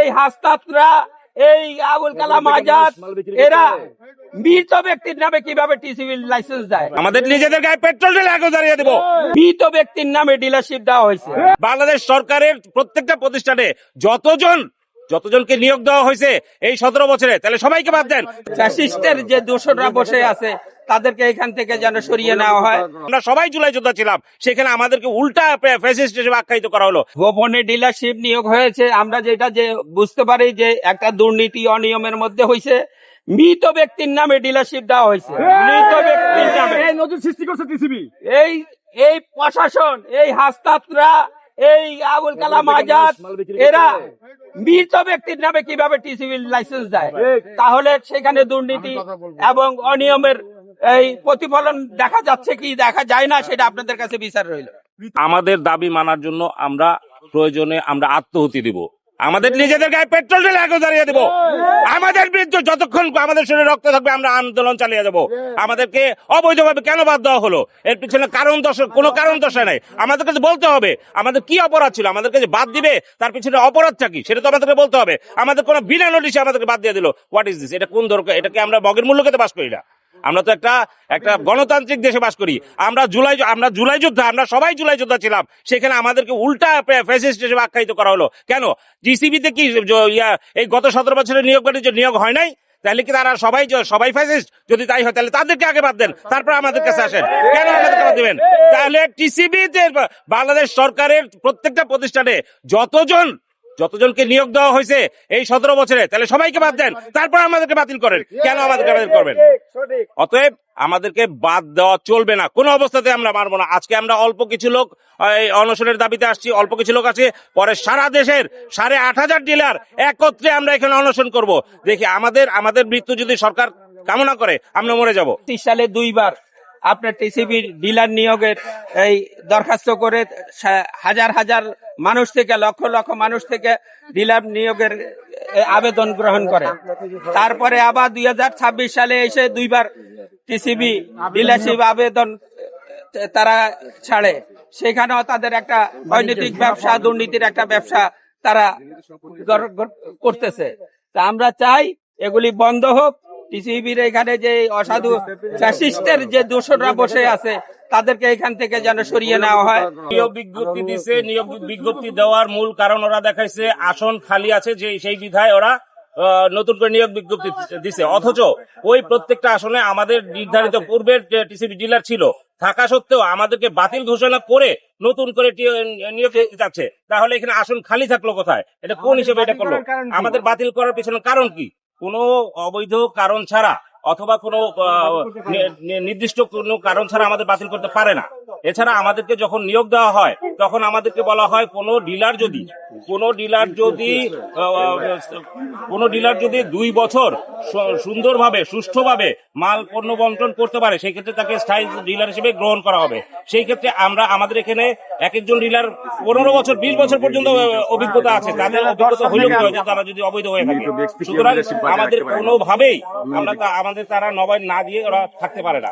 এই হাসতাতরা, এই আবুল কালাম আজাদ, এরা মৃত ব্যক্তির নামে কিভাবে টিসিবি লাইসেন্স দেয়? আমাদের নিজেদের গায়ে পেট্রোল ঢেলে আগুন জ্বালিয়ে দেব। মৃত ব্যক্তির নামে ডিলারশিপ দেওয়া হয়েছে। বাংলাদেশ সরকারের প্রত্যেকটা প্রতিষ্ঠানে যতজনকে নিয়োগ দেওয়া হয়েছে এই 17 বছরে, তাহলে সবাইকে বাদ দেন। ফ্যাসিস্টের যে দোসররা বসে আছে তাদেরকে এখান থেকে যেন সরিয়ে নেওয়া হয়। আমরা সবাই জুলাই যোদ্ধা ছিলাম, সেখানে আমাদেরকে উল্টা ফ্যাসিস্ট হিসেবে আখ্যায়িত করা হলো। গোপনে ডিলারশিপ নিয়োগ হয়েছে, আমরা যেটা যে বুঝতে পারি যে একটা দুর্নীতি অনিয়মের মধ্যে হয়েছে। মৃত ব্যক্তির নামে ডিলারশিপ দেওয়া হয়েছে, মৃত ব্যক্তির নামে। নতুন সৃষ্টি করছে টিসিবি। এই প্রশাসন, এই হাসতাতরা, এই আবুল কালাম আজাদ, এরা মৃত ব্যক্তির নামে কিভাবে টিসিবি লাইসেন্স দেয়? তাহলে সেখানে দুর্নীতি এবং অনিয়মের এই প্রতিফলন দেখা যাচ্ছে কি দেখা যায় না, সেটা আপনাদের কাছে বিচার রইল। আমাদের দাবি মানার জন্য আমরা প্রয়োজনে আমরা আত্মহুতি দিব, আমাদের নিজেদের গায়ে পেট্রোল ঢেলে আগুন জ্বালিয়ে দেব। আমাদের বিরুদ্ধে যতক্ষণ আমাদের শরীরে রক্ত থাকবে আমরা আন্দোলন চালিয়ে যাব। আমাদেরকে অবৈধভাবে কেন বাদ দেওয়া হলো, এর পিছনে কোনো কারণ দর্শায় নাই। আমাদের কাছে বলতে হবে আমাদের কি অপরাধ ছিল, আমাদেরকে যে বাদ দিবে তার পিছনে অপরাধটা কি সেটা তো আমাদেরকে বলতে হবে। আমাদের কোনো বিনা নোটিশে আমাদেরকে বাদ দিয়ে দিল। What is this? এটা কোন দরকার? এটাকে আমরা মগের মূল্য খেতে বাস করি না। আমরা তো একটা গণতান্ত্রিক দেশে বাস করি। আমরা জুলাই যোদ্ধা, আমরা সবাই জুলাই যোদ্ধা ছিলাম, সেখানে আমাদেরকে উল্টা ফ্যাসিস্ট হিসেবে আখ্যায়িত করা হলো। কেন টিসিবিতে কি এই গত 17 বছরের নিয়োগ হয় নাই? তাহলে কি তারা সবাই ফ্যাসিস্ট? যদি তাই হয় তাহলে তাদেরকে আগে বাদ দেন, তারপর আমাদের কাছে আসেন। কেন আমাদেরকে বাদ দিবেন? তাহলে টিসিবিতে বাংলাদেশ সরকারের প্রত্যেকটা প্রতিষ্ঠানে যতজনকে নিয়োগ দেওয়া হয়েছে এই 17 বছরে, তাহলে সবাইকে বাদ দেন, তারপর আমাদেরকে বাতিল করেন। কেন আমাদেরকে বাতিল করবেন? অতএব আমাদেরকে বাদ দেওয়া চলবে না, কোনো অবস্থাতে আমরা মানবো না। আজকে আমরা অল্প কিছু লোক অনশনের দাবিতে আসছি, অল্প কিছু লোক আছে, পরে সারা দেশের 8,500 ডিলার একত্রে আমরা এখানে অনশন করব। দেখি আমাদের মৃত্যু যদি সরকার কামনা করে আমরা মরে যাব। 30 সালে 2 বার আপনার টিসিবি ডিলার নিয়োগের এই দরখাস্ত করে হাজার হাজার মানুষ থেকে, লক্ষ লক্ষ মানুষ থেকে ডিলার নিয়োগের আবেদন গ্রহণ করে। তারপরে আবার 2026 সালে এসে 2 বার টিসিবি ডিলারশিপ আবেদন তারা ছাড়ে। সেখানেও তাদের একটা অনৈতিক ব্যবসা, দুর্নীতির একটা ব্যবসা তারা করতেছে। তা আমরা চাই এগুলি বন্ধ হোক। টিসিবির এখানে যে অসাধু ফ্যাসিস্টের যে দোসররা বসে আছে তাদেরকে এখান থেকে যেন সরিয়ে নেওয়া হয়। নিয়োগ বিজ্ঞপ্তি দিছে, নিয়োগ বিজ্ঞপ্তি দেওয়ার মূল কারণ ওরা দেখাইছে আসন খালি আছে, যে সেই বিধায় ওরা নতুন করে নিয়োগ বিজ্ঞপ্তি দিছে। অথচ ওই প্রত্যেকটা আসনে আমাদের নির্ধারিত পূর্বের টিসিবি ডিলার ছিল থাকা সত্ত্বেও আমাদেরকে বাতিল ঘোষণা করে নতুন করে নিয়োগ দিতে যাচ্ছে। তাহলে এখানে আসন খালি থাকলো কোথায়? এটা কোন হিসেবে এটা করলো? আমাদের বাতিল করার পিছনে কারণ কি? কোনো অবৈধ কারণ ছাড়া অথবা কোনো নির্দিষ্ট কোনো কারণ ছাড়া আমাদের বাতিল করতে পারে না। এছাড়া আমাদেরকে যখন নিয়োগ দেওয়া হয় তখন আমাদেরকে বলা হয় কোনো ডিলার যদি 2 বছর সুন্দরভাবে সুষ্ঠুভাবে মাল পণ্য বন্টন করতে পারে, সেই ক্ষেত্রে তাকে স্থায়ী ডিলার হিসেবে গ্রহণ করা হবে। সেই ক্ষেত্রে আমাদের এখানে এক একজন ডিলার 15 বছর 20 বছর পর্যন্ত অভিজ্ঞতা আছে। তাদের অভিজ্ঞতা হইল কি তারা যদি অবৈধ হয়ে থাকে? সুতরাং আমাদের কোনোভাবেই তারা নবায়ন না দিয়ে ওরা থাকতে পারে না।